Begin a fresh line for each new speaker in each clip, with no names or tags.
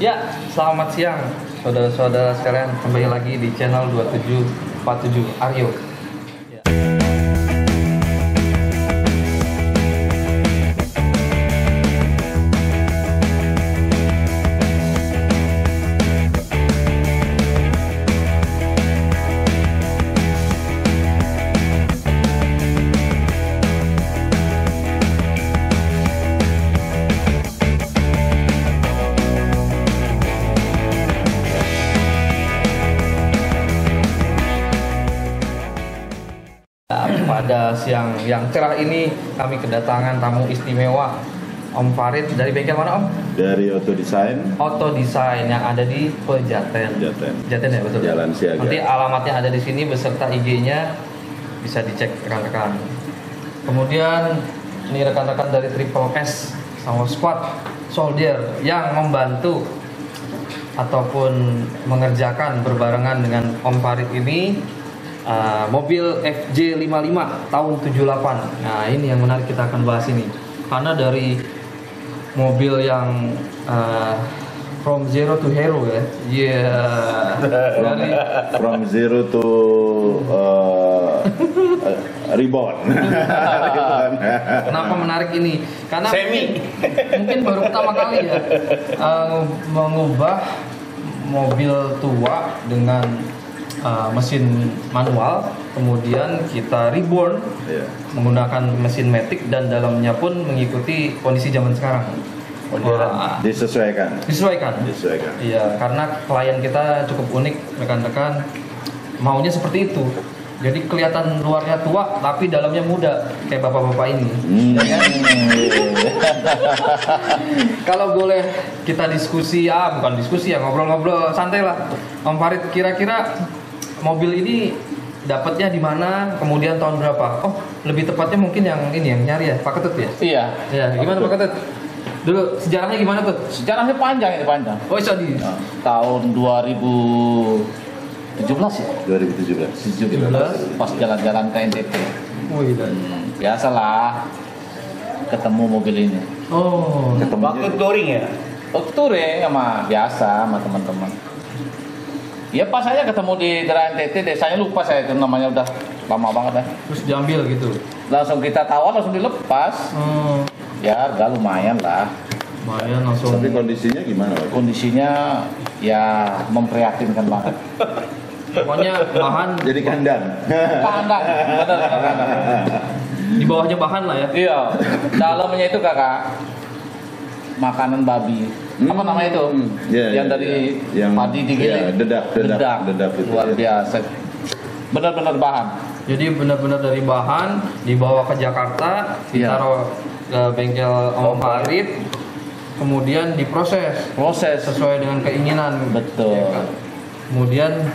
Ya, selamat siang saudara-saudara sekalian, kembali lagi di channel 2747 Aryo. Pada siang yang cerah ini kami kedatangan tamu istimewa, Om Farid. Dari bengkel mana, Om?
Dari Auto Design.
Auto Design yang ada di Pejaten. Jaten ya, betul.
Jalan Siaga.
Nanti alamatnya ada di sini beserta IG-nya, bisa dicek rekan-rekan. Kemudian ini rekan-rekan dari Triple S sama Squad Soldier yang membantu ataupun mengerjakan berbarengan dengan Om Farid ini mobil FJ55 tahun 78. Nah, ini yang menarik, kita akan bahas ini. Karena dari mobil yang from zero to hero ya. Dari
From zero to reborn.
Kenapa menarik ini? Karena mungkin baru pertama kali ya mengubah mobil tua dengan mesin manual, kemudian kita reborn menggunakan mesin matic dan dalamnya pun mengikuti kondisi zaman sekarang.
Disesuaikan.
Iya, karena klien kita cukup unik, rekan-rekan, maunya seperti itu. Jadi kelihatan luarnya tua tapi dalamnya muda kayak bapak-bapak ini. Ya kan? Kalau boleh kita diskusi, bukan diskusi ya, ngobrol-ngobrol santai lah. Om Farid, kira-kira mobil ini dapatnya di mana, kemudian tahun berapa? Oh, lebih tepatnya mungkin yang ini yang nyari ya, Pak Ketut ya?
Iya.
Ya, gimana Pak Ketut? Dulu sejarahnya gimana tuh?
Sejarahnya panjang.
Oh, jadi
tahun 2017 ya?
2017.
Pas jalan-jalan ke NTT.
Wih,
Biasalah ketemu mobil ini.
oh,
Waktu touring ya?
Waktu touring sama teman-teman. Ya pas saya ketemu di daerah NTT, desanya lupa saya itu namanya, udah lama banget ya.
terus diambil gitu.
Langsung kita tawar, langsung dilepas. Ya harga lumayan lah.
Lumayan langsung.
Tapi kondisinya gimana, Pak?
Kondisinya ya memprihatinkan banget.
Pokoknya bahan
Jadi kandang.
Kandang, bener.
di bawahnya bahan lah ya.
Iya, dalamnya itu kakak makanan babi. Apa namanya itu? Yang dari padi digiling.
Dedak itu.
Luar biasa. Benar-benar bahan.
Jadi benar-benar dari bahan dibawa ke Jakarta, ditaruh ke bengkel Om Farid, kemudian diproses sesuai dengan keinginan.
Betul.
Ya kan? Kemudian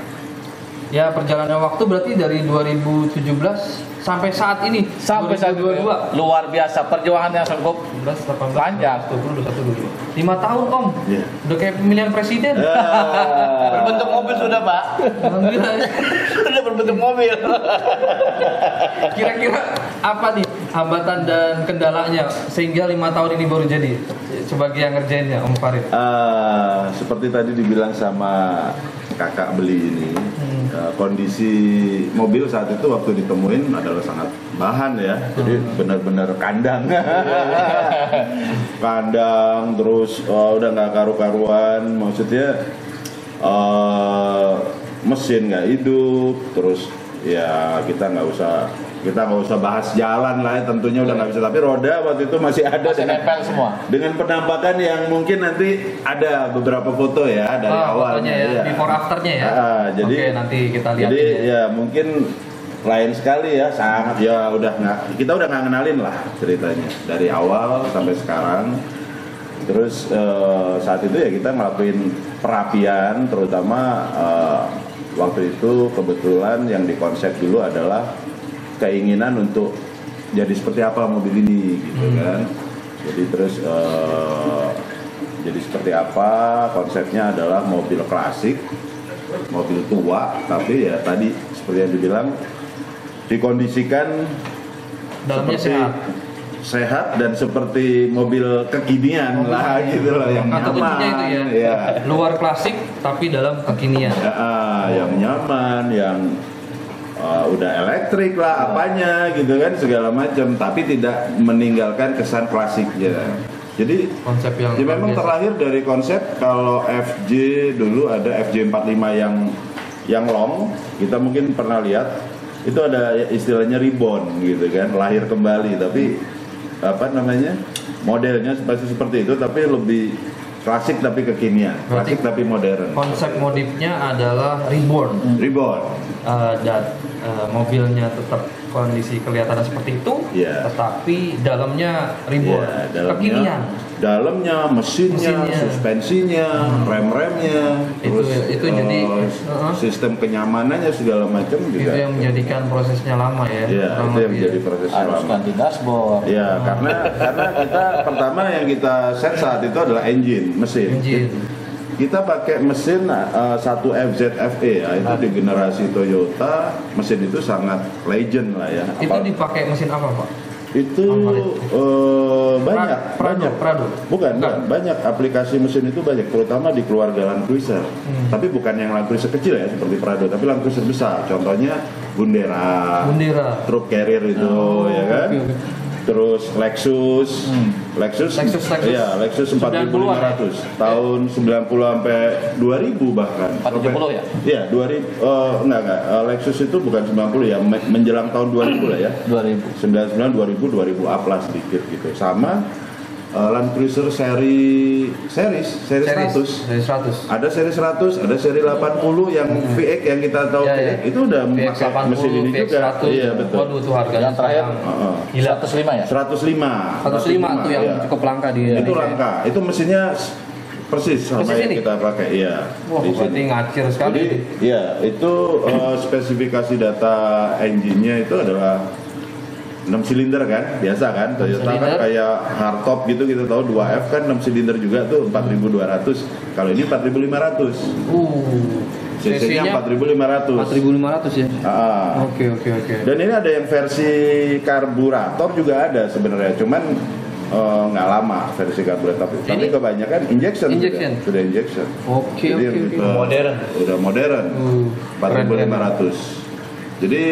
ya perjalanan waktu berarti dari 2017 sampai saat ini,
Sampai saat
2022.
luar biasa perjuangan yang cukup
19, 18,
Panjang.
20, 21, 22. 5 tahun, Om.
Iya.
Udah kayak pemilihan presiden.
Berbentuk mobil sudah, Pak.
Alhamdulillah.
Sudah berbentuk mobil.
Kira-kira apa nih hambatan dan kendalanya sehingga 5 tahun ini baru jadi sebagai yang ngerjainnya, Om Farid?
Seperti tadi dibilang sama kakak beli ini, kondisi mobil saat itu waktu ditemuin adalah sangat bahan ya, jadi benar-benar kandang. Kandang terus udah nggak karu-karuan, maksudnya mesin nggak hidup, terus ya kita nggak usah bahas jalan lah, tentunya udah nggak bisa, tapi roda waktu itu masih ada,
nempel semua.
dengan penampakan yang mungkin nanti ada beberapa foto ya dari awalnya
ya, before afternya ya.
Jadi
oke, nanti kita lihat.
Jadi ya mungkin lain sekali ya, sangat ya kita udah nggak kenalin lah ceritanya dari awal sampai sekarang. Terus saat itu ya kita ngelakuin perapian, terutama waktu itu kebetulan yang dikonsep dulu adalah keinginan untuk jadi seperti apa mobil ini gitu kan. Jadi terus jadi seperti apa, konsepnya adalah mobil klasik, mobil tua, tapi ya tadi seperti yang dibilang dikondisikan
dalamnya
seperti
sehat.
sehat dan seperti mobil kekinian lah gitu loh, yang
Kata kuncinya
nyaman.
itu ya.
Ya.
Luar klasik tapi dalam kekinian.
Yang nyaman, yang udah elektrik lah apanya gitu kan segala macam, tapi tidak meninggalkan kesan klasiknya. Jadi
Konsep yang
ya memang
biasa.
terlahir dari konsep kalau FJ dulu ada FJ45 yang long, kita mungkin pernah lihat itu ada istilahnya reborn gitu kan, lahir kembali, tapi apa namanya modelnya masih seperti itu tapi lebih klasik tapi kekinian,
Berarti
klasik tapi modern.
Konsep modifnya adalah reborn.
Reborn.
Dan mobilnya tetap kondisi kelihatannya seperti itu,
Iya.
tetapi dalamnya reborn,
Ya,
kekinian.
dalamnya mesinnya,
Mesinnya.
suspensinya, rem-remnya,
Itu-
terus
itu jadi,
sistem kenyamanannya segala macam
Itu
juga.
yang menjadikan prosesnya lama ya.
Ya,
kurang
itu yang
lebih
menjadi
ya.
prosesnya
Harus
lama.
ganti dashboard.
Ya, karena kita pertama yang kita set saat itu adalah engine, mesin.
Engine.
Kita pakai mesin 1 FZFE ya, itu di generasi Toyota. Mesin itu sangat legend lah ya.
Itu dipakai mesin apa Pak?
Itu banyak,
Prado.
Bukan, banyak aplikasi mesin itu banyak, terutama di keluarga Land Cruiser. Tapi bukan yang Land Cruiser kecil ya seperti Prado, tapi Land Cruiser besar. Contohnya Bundera, truk carrier itu, ya kan.
Oke, oke.
Terus Lexus, Lexus, iya Lexus 4500 tahun 90 sampai 2000 bahkan.
470 ya?
Iya 2000, enggak, Lexus itu bukan 90 ya, menjelang tahun 2000 lah ya.
2000.
99, 2000, 2000 up lah sedikit gitu. Sama Land Cruiser seri 100.
Seri 100.
Ada seri 100, ada seri 80 yang VX yang kita tahu
Ya,
VX
ya.
itu udah
VX
memakai
80,
mesin ini
VX
juga.
100.
Iya betul.
Waduh tuh harganya
Yang terakhir
Heeh.
gila.
105 ya?
105.
105 tuh yang
iya.
cukup langka di
Itu
Indonesia.
langka. Itu mesinnya persis sama
Persis
yang
ini?
kita pakai. Iya.
Wah,
di
berarti
sini.
ngacir sekali.
Jadi, ya itu spesifikasi data engine-nya itu adalah 6 silinder kan, biasa kan, Toyota kan
silinder.
kayak hardtop gitu, kita tahu 2F kan 6 silinder juga tuh 4200. Kalau ini 4500. CC-nya 4500.
4.500 ya.
Ah.
Oke.
Dan ini ada yang versi karburator juga ada sebenarnya, cuman nggak lama versi karburator. Tapi
Ini?
kebanyakan injection.
Injection?
Sudah injection.
Oke.
Jadi yang kita-
Modern.
Udah modern. 4.500. Jadi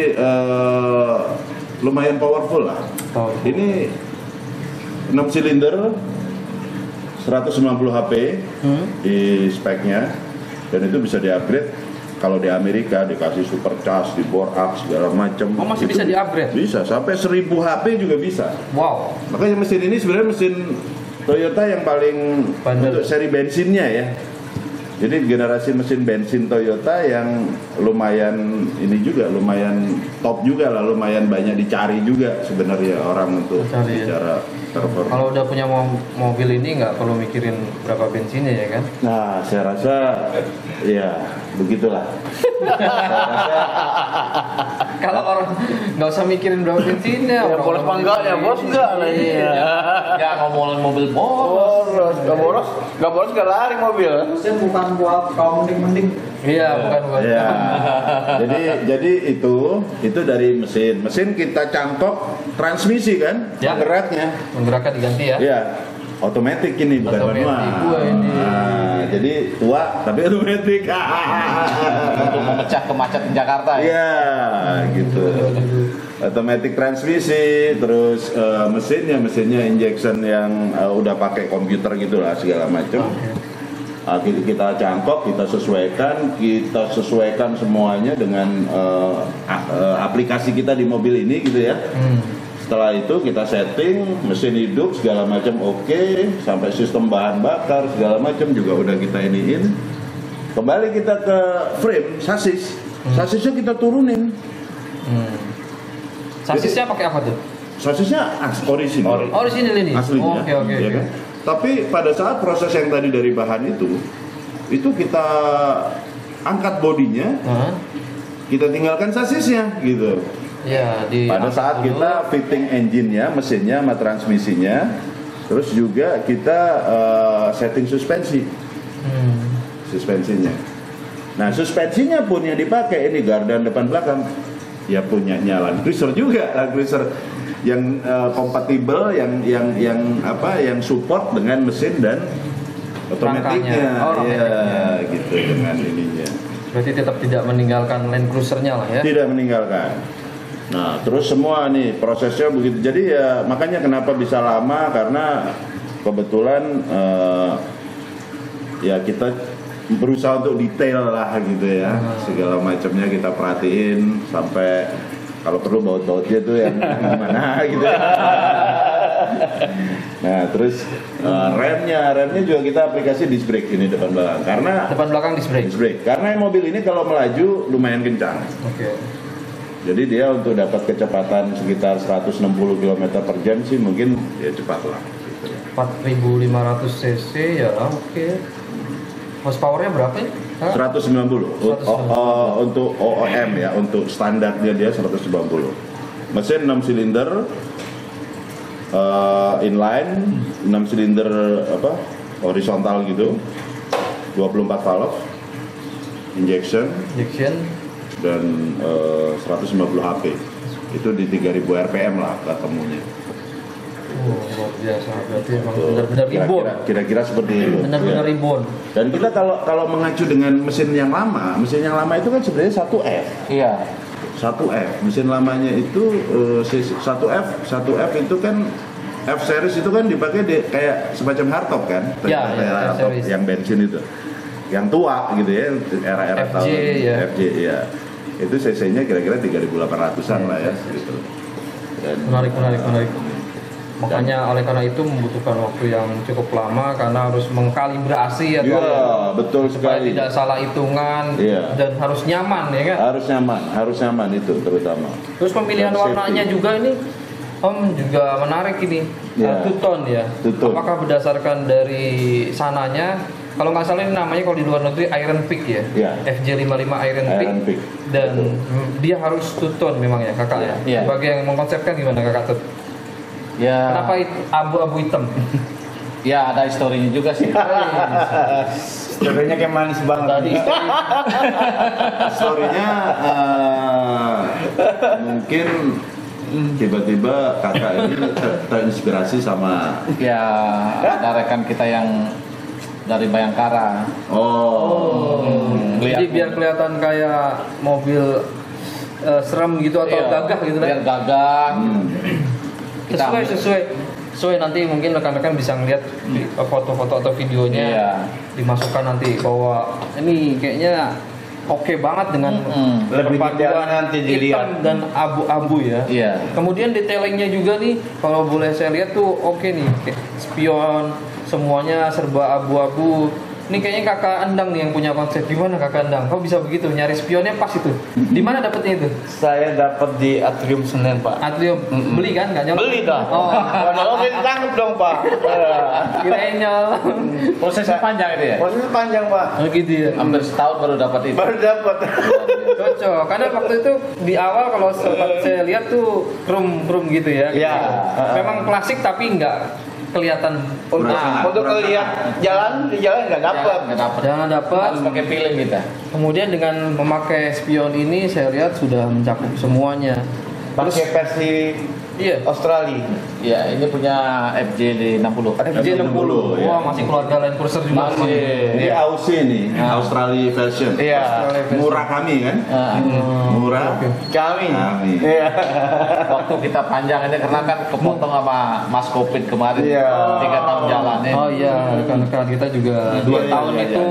lumayan powerful lah.
Powerful.
Ini 6 silinder 190 HP di speknya, dan itu bisa di-upgrade. Kalau di Amerika dikasih supercharge, di bore up segala macam.
Oh, masih bisa di-upgrade?
Bisa, sampai 1000 HP juga bisa.
Wow.
Makanya mesin ini sebenarnya mesin Toyota yang paling
Bandel.
untuk seri bensinnya ya. Jadi generasi mesin bensin Toyota yang lumayan ini juga, lumayan top juga lah, lumayan banyak dicari juga sebenarnya orang untuk
Dicari, ya.
bicara performa.
Kalau udah punya mobil ini nggak perlu mikirin berapa bensinnya ya kan?
Nah, saya rasa ya begitulah.
Kalau orang nggak usah mikirin berapa bensinnya,
Ya, boros apa enggak ya, bos enggak lah ini.
Ya ngomongin mobil boros.
Enggak boros enggak lari mobil.
Maksudnya bukan buat kaum mending-mending.
Iya, bukan.
Ya. Jadi itu dari mesin. Mesin kita cangkok transmisi kan,
Ya.
penggeraknya.
Menggerakkan diganti ya.
Ya, otomatis ini bukan
Otomatis.
manual.
Wah, ini.
Nah, jadi tua tapi otomatis.
Untuk memecah kemacetan Jakarta ya.
Iya, gitu. Automatic transmisi, terus mesinnya injection yang udah pakai komputer gitulah segala macam. Kita cangkok, kita sesuaikan semuanya dengan aplikasi kita di mobil ini gitu ya. Setelah itu kita setting, mesin hidup segala macam oke, sampai sistem bahan bakar segala macam juga udah kita iniin. Kembali kita ke frame, sasisnya kita turunin.
Sasisnya pakai apa tuh?
Sasisnya original.
Original ini.
Aslinya.
Oke.
Ya kan? Tapi pada saat proses yang tadi dari bahan itu kita angkat bodinya, kita tinggalkan sasisnya gitu.
Ya,
Pada saat kita fitting engine-nya, mesinnya sama transmisinya, terus juga kita setting suspensinya. Nah, suspensinya pun yang dipakai ini gardan depan belakang, ya punyanya Land Cruiser juga, Land Cruiser kompatibel, yang support dengan mesin dan otomatiknya. Ya, gitu dengan ininya.
Berarti tetap tidak meninggalkan Land Cruiser-nya lah ya?
Tidak meninggalkan. Nah, terus semua nih prosesnya begitu. Jadi ya makanya kenapa bisa lama, karena kebetulan ya kita berusaha untuk detail lah gitu ya. Segala macamnya kita perhatiin sampai kalau perlu baut-bautnya tuh yang gimana gitu ya. Nah, terus remnya juga kita aplikasi disc brake ini depan belakang, karena
Depan belakang disc brake?
disc brake. Karena mobil ini kalau melaju lumayan kencang.
Oke.
Jadi dia untuk dapat kecepatan sekitar 160 km per jam sih mungkin ya cepat lah. Gitu.
4.500 cc ya oke. Horsepower-nya berapa ya?
190. Untuk OOM ya, untuk standarnya dia 190. Mesin 6 silinder inline, 6 silinder horizontal gitu. 24 valve injection dan 150 HP. Itu di 3000 rpm lah ketemunya.
Luar biasa, berarti emang benar-benar ribbon.
Kira-kira seperti itu.
Benar-benar
Ya.
ribbon.
Dan kita kalau mengacu dengan mesin yang lama itu kan sebenarnya 1F.
Iya.
1F. Mesin lamanya itu 1F itu kan F series itu kan dipakai kayak semacam hardtop kan?
Ya,
kayak hardtop
F-series.
yang bensin itu. Yang tua gitu ya, era-era
FJ,
tahun
ya.
FJ ya. Itu cc-nya kira-kira 3.800-an lah ya gitu. Dan,
Menarik. Makanya oleh karena itu membutuhkan waktu yang cukup lama karena harus mengkalibrasi
Iya, betul
supaya
sekali.
tidak salah hitungan
Iya.
dan harus nyaman ya kan.
Harus nyaman itu terutama.
Terus pemilihan
Dan
warnanya
safety.
juga ini Om juga menarik ini.
Iya.
Two-tone ya.
Two-tone.
Apakah berdasarkan dari sananya? Kalau nggak salah ini namanya kalau di luar negeri Iron Peak ya.
Iya.
FJ55 Iron Peak.
Iron Peak.
Dan
Betul.
dia harus two-tone memang ya kakak ya.
Iya.
Sebagai yang mengkonsepkan gimana kakak tuh?
Ya.
Kenapa abu-abu hitam?
Ya ada historinya juga sih.
Story-nya kayak manis banget.
Tadi
Story-nya mungkin tiba-tiba kakak ini terinspirasi sama
Ya ada rekan kita yang dari Bayangkara.
jadi biar kelihatan kayak mobil serem gitu atau
Iya,
gagah gitu
biar
kan?
gagah. Kita
Sesuai nanti mungkin rekan-rekan bisa ngeliat di foto-foto atau videonya
Iya.
dimasukkan nanti bahwa ini kayaknya oke banget dengan
Lebih
perpaduan
detailnya nanti
hitam
dilihat.
dan abu-abu ya.
Iya.
Kemudian detailingnya juga nih kalau boleh saya lihat tuh oke nih, kayak spion semuanya serba abu-abu. Ini kayaknya kakak Endang nih yang punya konsep. Gimana kakak Endang? Kok bisa begitu nyari spionnya pas itu? Di mana dapetnya itu?
Saya dapat di Atrium Senen, Pak.
Atrium beli kan? Nggak nyolong?
Beli dah.
Oh,
Kalau beli ditangkap dong, Pak.
kirain nyolong.
Prosesnya panjang itu ya.
Prosesnya panjang, Pak.
Oh gitu ya.
Hampir setahun baru dapat itu.
Baru dapat.
Cocok. Karena waktu itu di awal kalau sempat saya lihat tuh krum gitu ya.
Iya.
Memang klasik tapi nggak kelihatan.
Untuk lihat jalan di jalan nggak dapat.
Nggak dapat.
Jangan dapat.
Harus pakai feeling kita.
Kemudian dengan memakai spion ini saya lihat sudah mencakup semuanya.
Pakai versi
Iya.
Australia.
Ya ini punya FJ 60.
FJ60.
ya.
Wah, masih keluarga Land Cruiser juga.
Masih.
ini Aussie nih, Australia version.
Iya.
Murah kami kan? Murah
Kami.
kami.
Iya.
Waktu kita panjang ini karena kan kepotong sama Mas Covid kemarin.
Iya.
3 tahun jalannya.
Oh iya, rekan-rekan kita juga 2
Iya,
tahun
iya,
itu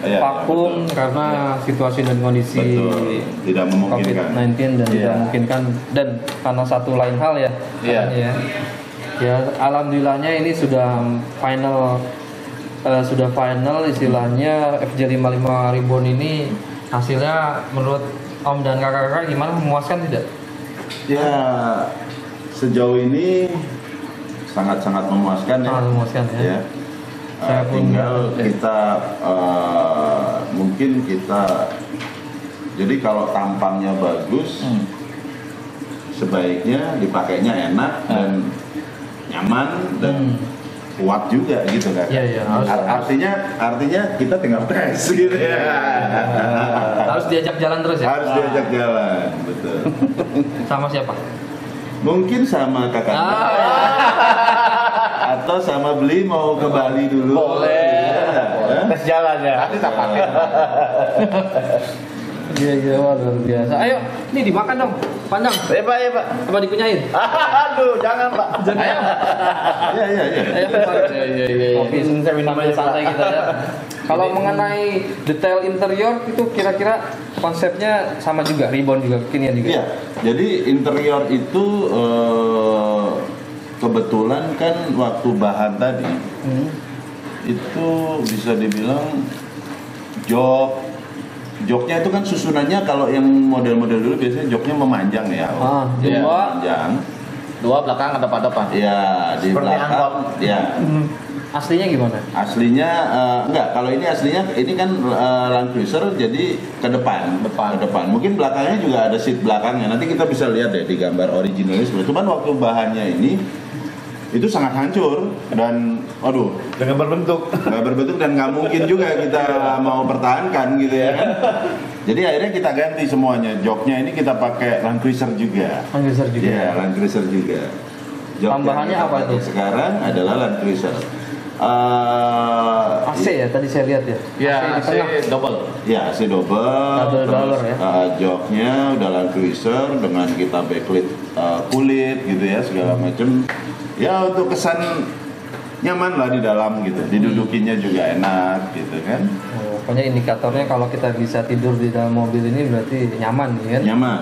iya.
vakum
Betul.
karena situasi dan kondisi
Betul. Tidak memungkinkan.
COVID-19 dan tidak memungkinkan dan karena satu lain hal ya.
Iya.
katanya ya. Ya, alhamdulillahnya ini sudah final istilahnya FJ55 Ribbon ini hasilnya menurut Om dan kakak-kakak gimana, memuaskan tidak?
Ya, sejauh ini sangat-sangat memuaskan ya.
Sangat memuaskan ya.
Ya.
Saya pun-
Tinggal kita mungkin kita jadi kalau tampangnya bagus, sebaiknya dipakainya enak dan nyaman dan kuat juga gitu kan.
Iya, iya, harus-
Artinya kita tinggal tes gitu ya.
Harus diajak jalan terus ya.
Harus diajak jalan, betul.
Sama siapa?
Mungkin sama kakak. Atau sama beli mau ke Bali dulu.
Boleh.
Ya.
Tes jalan ya.
Nanti tak pakai.
Iya, wah, luar biasa. Ayo, ini dimakan dong. Pandang.
Ya Pak, ya Pak.
Apa dikunyain?
Aduh, jangan Pak.
Ayo.
Iya.
Ayo, kopi sambil santai kita ya. Kalau mengenai detail interior itu kira-kira konsepnya sama juga, reborn juga, kekinian juga.
Iya. Jadi interior itu kebetulan kan waktu bahan tadi itu bisa dibilang joknya itu kan susunannya kalau yang model-model dulu biasanya joknya memanjang ya.
Dua.
Memanjang.
Dua belakang ada depan.
Ya di
Seperti
belakang.
angkot.
Ya.
Aslinya gimana?
Aslinya enggak. Kalau ini aslinya ini kan Land Cruiser jadi ke depan. Ke depan. Mungkin belakangnya juga ada seat belakangnya. Nanti kita bisa lihat deh di gambar originalnya. Cuman waktu bahannya ini itu sangat hancur dan
Dengan berbentuk.
nggak berbentuk dan nggak mungkin juga kita mau pertahankan gitu ya kan. Jadi akhirnya kita ganti semuanya. Joknya ini kita pakai Land Cruiser juga.
Land Cruiser juga.
Iya, Land Cruiser juga. Jok
Tambahannya
yang kita
apa
pakai
itu?
sekarang adalah Land Cruiser.
AC ya, tadi saya lihat ya.
Ya,
AC di tengah.
double.
Ya, AC double.
Double
terus,
dollar ya.
Joknya udah Land Cruiser dengan kita backlit kulit gitu ya segala macam. Ya untuk kesan nyaman lah di dalam gitu. Didudukinya juga enak gitu kan.
Pokoknya indikatornya kalau kita bisa tidur di dalam mobil ini berarti nyaman kan?
Nyaman.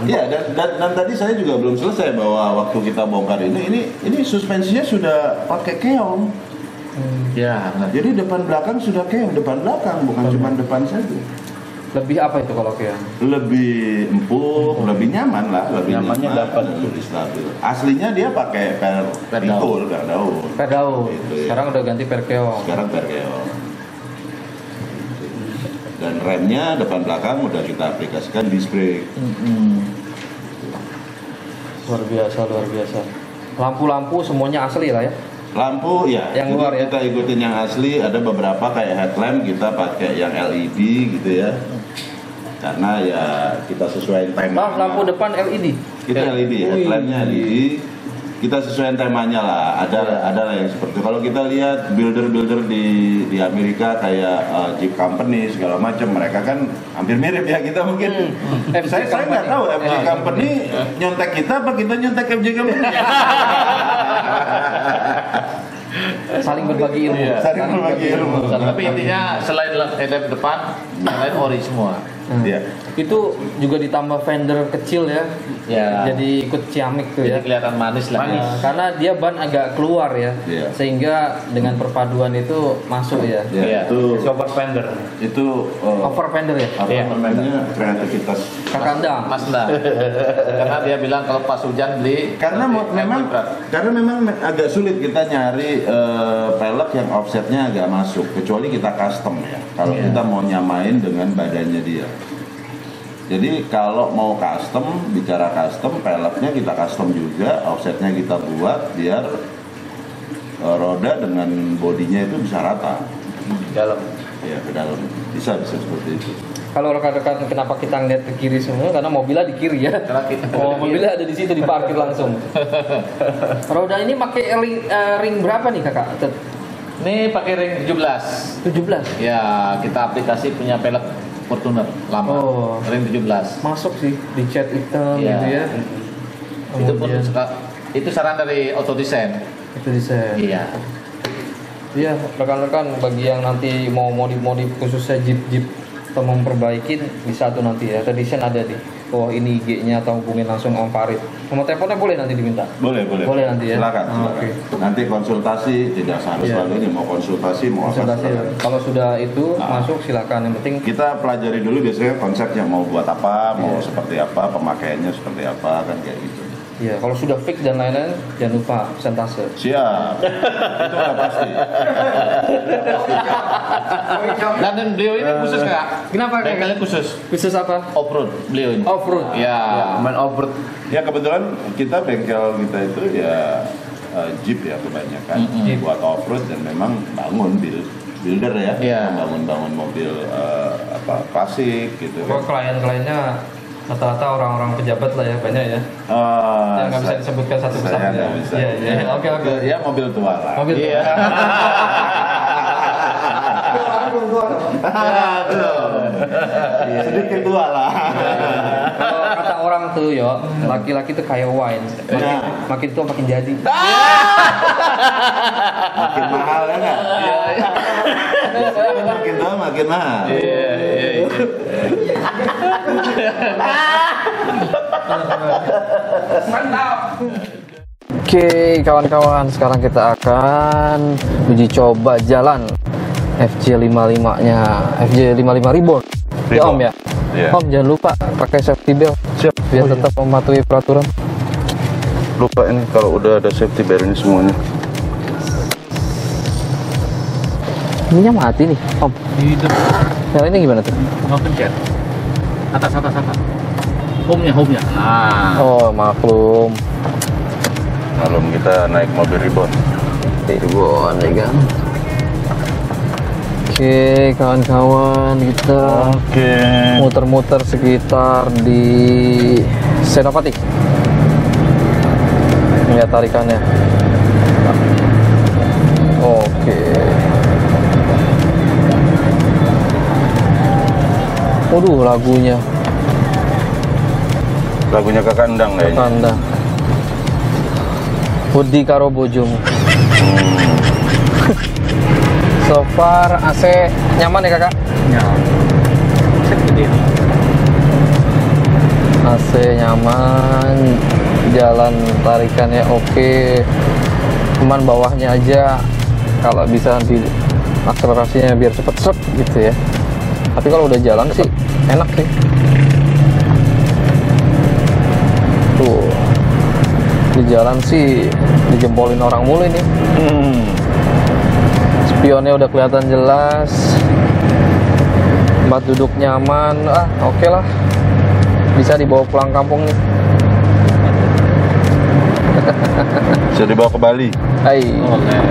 Ya,
Iya dan tadi saya juga belum selesai bahwa waktu kita bongkar ini suspensinya sudah pakai keong.
Ya,
Jadi depan belakang sudah keong, depan belakang bukan cuma depan saja.
Lebih apa itu kalau kayak?
Lebih empuk, lebih nyaman lah, lebih
Nyamannya
nyaman,
dapat.
lebih stabil. Aslinya dia pakai per daun.
Per daun.
Gitu ya.
Sekarang udah ganti per keong.
Sekarang per keong. Dan remnya depan belakang udah kita aplikasikan disc brake.
Luar biasa. Lampu-lampu semuanya asli lah ya.
Lampu ya,
Yang luar ya?
kita ikutin yang asli. Ada beberapa kayak headlamp kita pakai yang LED gitu ya. Karena ya kita sesuaiin tema.
Lampu depan LED.
Kita LED,
Wih.
headlampnya LED. Kita sesuaiin temanya lah. Ada lah yang seperti itu. Kalau kita lihat builder di Amerika kayak Jeep Company segala macam, mereka kan hampir mirip ya kita mungkin. Saya nggak tahu FJ Company nyontek kita apa kita nyontek FJ Company.
Saling berbagi ilmu.
Iya.
Saling berbagi ilmu.
Tapi intinya selain headlamp depan, yang lain ori semua.
Iya.
Itu juga ditambah fender kecil ya.
Ya.
Jadi ikut ciamik tuh
Jadi
ya.
kelihatan manis lah.
Ya, karena dia ban agak keluar ya.
Iya.
Sehingga dengan perpaduan itu masuk ya.
Ya,
Iya.
Sobat fender.
itu
Over fender ya.
apa
Iya.
namanya kreativitas.
Kakandang.
Mas Nda. Karena dia bilang kalau pas hujan beli.
Karena memang agak sulit kita nyari pelek yang offsetnya agak masuk, kecuali kita custom ya. Kalau
Iya.
kita mau nyamain dengan badannya dia. Jadi kalau mau custom, bicara custom, peleknya kita custom juga, offsetnya kita buat biar roda dengan bodinya itu bisa rata.
Dalam.
Ya ke dalam bisa seperti itu.
Kalau rekan-rekan kenapa kita ngeliat ke kiri semua? Karena mobilnya di kiri ya.
Karena kita-
Mobilnya ada di situ diparkir langsung. Roda ini pakai ring berapa nih kakak?
Ini pakai ring 17.
17.
Ya, kita aplikasi punya pelek Fortuner lama.
Oh.
Ring 17.
Masuk sih di cat hitam
Iya.
gitu ya.
Itu pun
Kemudian
itu saran dari Auto Design.
itu desain.
Iya.
Iya, rekan-rekan bagi yang nanti mau modif-modif khususnya Jeep atau memperbaikin bisa tuh nanti ya. Tadi ada di bawah ini IG-nya atau hubungin langsung Om Farid. Nomor teleponnya boleh nanti diminta.
Boleh.
Boleh nanti ya.
Silakan.
Oke.
Nanti konsultasi tidak harus
Iya.
selalu ini mau konsultasi mau apa
Konsultasi.
silakan.
Kalau sudah itu masuk silakan. Yang penting
Kita pelajari dulu biasanya konsepnya mau buat apa, mau seperti apa, pemakaiannya seperti apa kan kayak gitu.
ya kalau sudah fix dan lain-lain jangan lupa persentase.
Siap. Itu udah pasti.
Dan beliau ini khusus Kak.
Kenapa, Kak?
Bengkelnya khusus.
Khusus apa?
Off-road beliau ini.
Off-road.
Ya.
Main over.
Ya kebetulan kita bengkel kita itu ya Jeep ya kebanyakan buat off-road dan memang builder ya,
Iya.
bangun mobil klasik gitu
Kalau
kan.
klien-kliennya Rata-rata orang-orang pejabat lah ya, banyak ya. Yang nggak bisa disebutkan satu persatu
saya
ya.
nggak bisa.
Iya, iya. Oke.
Ya mobil tua lah.
Mobil.
Iya.
Belum tua kan?
Belum. Sedikit tua lah.
Kalau kata orang tuh yo, laki-laki tuh kayak wine. Makin tua makin jadi.
Makin mahal ya nggak? Makin tua makin mahal.
Oke, kawan-kawan, sekarang kita akan uji coba jalan FJ55-nya, FJ55 Reborn. Ya Om ya.
Iya.
Om jangan lupa pakai safety belt.
Siap.
Biar tetap mematuhi peraturan.
Lupa ini kalau udah ada safety belt ini semuanya.
Ininya mati nih, Om.
Hidup.
Yang ini gimana tuh?
Nggak pencet. Atas. Home-nya. Nah.
Oh, maklum.
Malam kita naik mobil Reborn.
Reborn ya kan. Oke, kawan-kawan, kita
Oke.
muter-muter sekitar di Senopati. Lihat tarikannya. Oke. Waduh, lagunya
Kakak Endang kayaknya.
tanda. Budi karo bojomu. So far AC nyaman ya kakak?
Ya. Cek gede.
AC nyaman, jalan tarikannya oke, cuman bawahnya aja kalau bisa di akselerasinya biar cepet sep gitu ya. Tapi kalau udah jalan sih enak sih. Tuh di jalan sih dijempolin orang mulu ini. Spionnya udah kelihatan jelas, tempat duduk nyaman, oke lah. Bisa dibawa pulang kampung nih.
Bisa dibawa ke Bali.
Hai.
Boleh.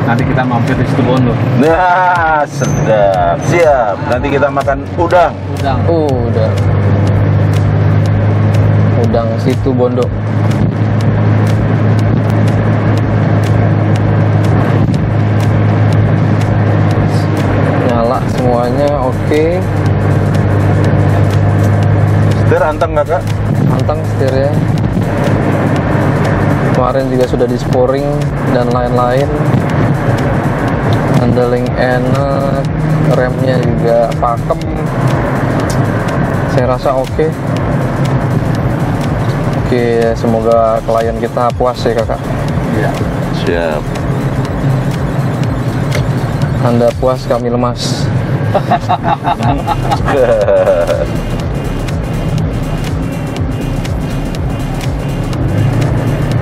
Nanti kita mampir di situ Bondo.
Nah, sedap. Siap. Nanti kita makan udang.
Udang.
Udang situ Bondo. Nyala semuanya oke.
Setir anteng kakak.
Mantang setirnya. Kemarin juga sudah di sporing dan lain-lain. Handling enak, remnya juga pakem. Saya rasa oke. Oke, semoga klien kita puas ya kakak.
Iya.
Siap.
Anda puas, kami lemas.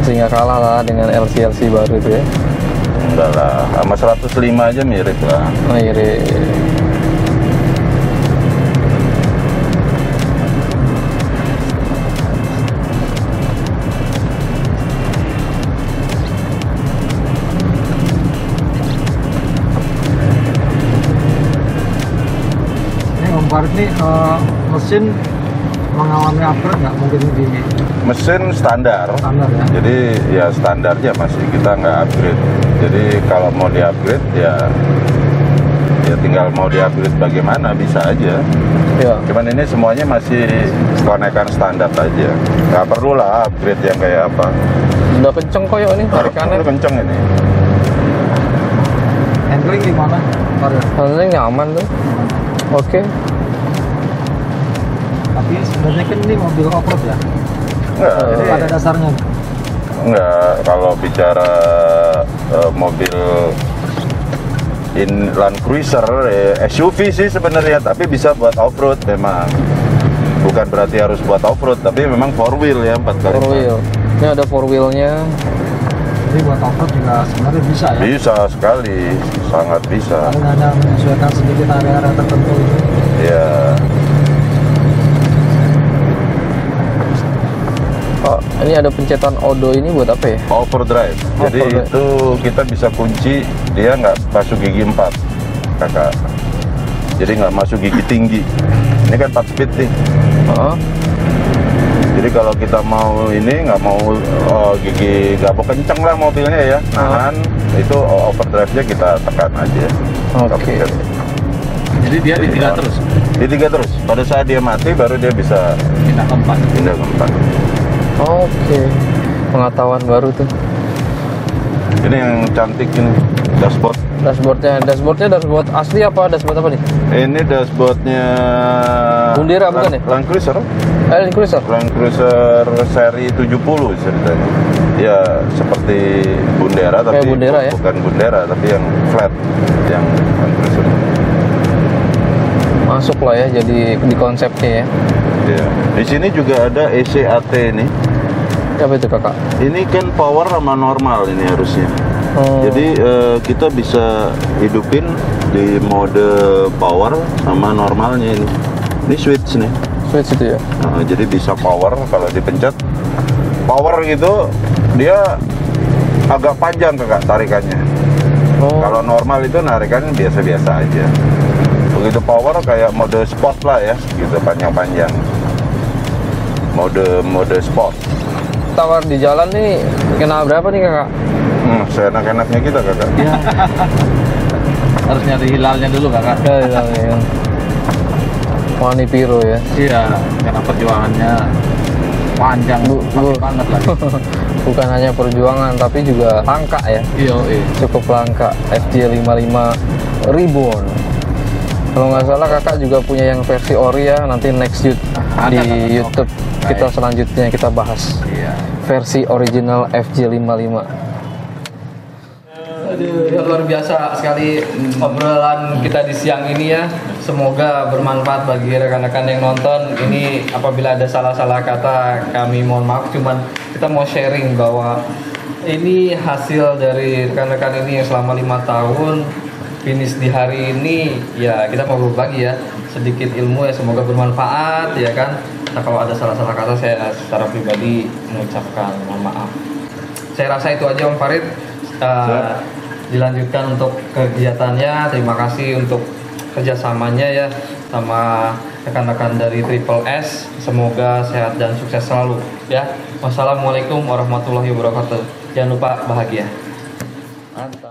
Sehingga kalah lah dengan LC baru itu ya.
Enggak lah, sama 105 aja mirip lah.
Mirip.
Ini Om Farid nih mesin mengalami upgrade nggak mungkin gini
Mesin standar.
standar ya?
Jadi ya standarnya masih kita nggak upgrade. Jadi kalau mau di-upgrade ya tinggal mau di-upgrade bagaimana bisa aja.
Ya.
Cuman ini semuanya masih konekan standar aja. Nggak perlu lah upgrade yang kayak apa.
Udah kenceng kok ya ini tarikannya.
Itu kenceng ini.
Handling gimana Farid?
Handling nyaman tuh. Oke.
Tapi sebenarnya kan ini mobil off-road ya?
Enggak,
Jadi
ini
pada dasarnya
enggak. Kalau bicara mobil inland cruiser, SUV sih sebenarnya, tapi bisa buat off-road memang. Bukan berarti harus buat off-road, tapi memang 4 wheel ya, 4x4.
4 wheel. Ini ada 4 wheelnya.
jadi buat off-road juga sebenarnya bisa ya?
Bisa sekali, sangat bisa.
Paling hanya menyesuaikan sedikit area-area tertentu itu.
Ya,
Oh, ini ada pencetan odo ini buat apa ya?
overdrive. Jadi
Overdrive.
itu kita bisa kunci dia nggak masuk gigi 4, kakak. Jadi nggak masuk gigi tinggi. Ini kan 4 speed nih.
Oh,
Jadi kalau kita mau ini nggak mau gigi nggak mau kenceng lah mobilnya ya, nahan itu overdrive-nya kita tekan aja.
Oke. Jadi dia di 3 terus.
Di 3 terus. Pada saat dia mati baru dia bisa
Pindah ke 4.
pindah ke 4.
Oke. Pengetahuan baru tuh.
Ini yang cantik ini dashboard.
Dashboardnya dashboard asli apa dashboard apa nih?
Ini dashboardnya
Bundera bukan ya?
Land Cruiser.
Land Cruiser.
Land Cruiser seri 70 ceritanya. Ya seperti Bundera tapi
Kayak Bundera, ya?
bukan Bundera tapi yang flat, yang Land Cruiser.
Masuk lah ya jadi di konsepnya ya.
Ya. Di sini juga ada ECAT nih.
Apa itu kakak?
Ini kan power sama normal ini harusnya. Jadi kita bisa hidupin di mode power sama normalnya ini. Ini switch nih.
Switch itu ya.
Nah, jadi bisa power kalau dipencet power gitu dia agak panjang kakak tarikannya. Kalau normal itu narikannya biasa-biasa aja. Begitu power kayak mode sport lah ya, gitu panjang-panjang. Mode sport.
Tawar di jalan nih kena berapa nih kakak?
Seenak-enaknya kita kakak.
Ya. Harus nyari hilalnya dulu kakak.
Ya. Wani Piro ya.
Iya, karena perjuangannya panjang banget lagi.
Bukan hanya perjuangan tapi juga langka ya.
Iya.
Cukup langka. FJ55 Reborn. Kalau nggak salah kakak juga punya yang versi ori ya. Nanti next di YouTube kita selanjutnya kita bahas.
Iya.
Versi original FJ55. Aduh, luar biasa sekali obrolan kita di siang ini ya. Semoga bermanfaat bagi rekan-rekan yang nonton. Ini apabila ada salah-salah kata kami mohon maaf. Cuman kita mau sharing bahwa ini hasil dari rekan-rekan ini yang selama 5 tahun finish di hari ini. Ya kita mau berbagi ya sedikit ilmu ya, semoga bermanfaat ya kan. Nah, kalau ada salah-salah kata saya secara pribadi mengucapkan mohon maaf. Saya rasa itu aja Om Farid. Dilanjutkan untuk kegiatannya. Terima kasih untuk kerjasamanya ya sama rekan-rekan dari Triple S. Semoga sehat dan sukses selalu ya. Wassalamualaikum warahmatullahi wabarakatuh. Jangan lupa bahagia. Mantap.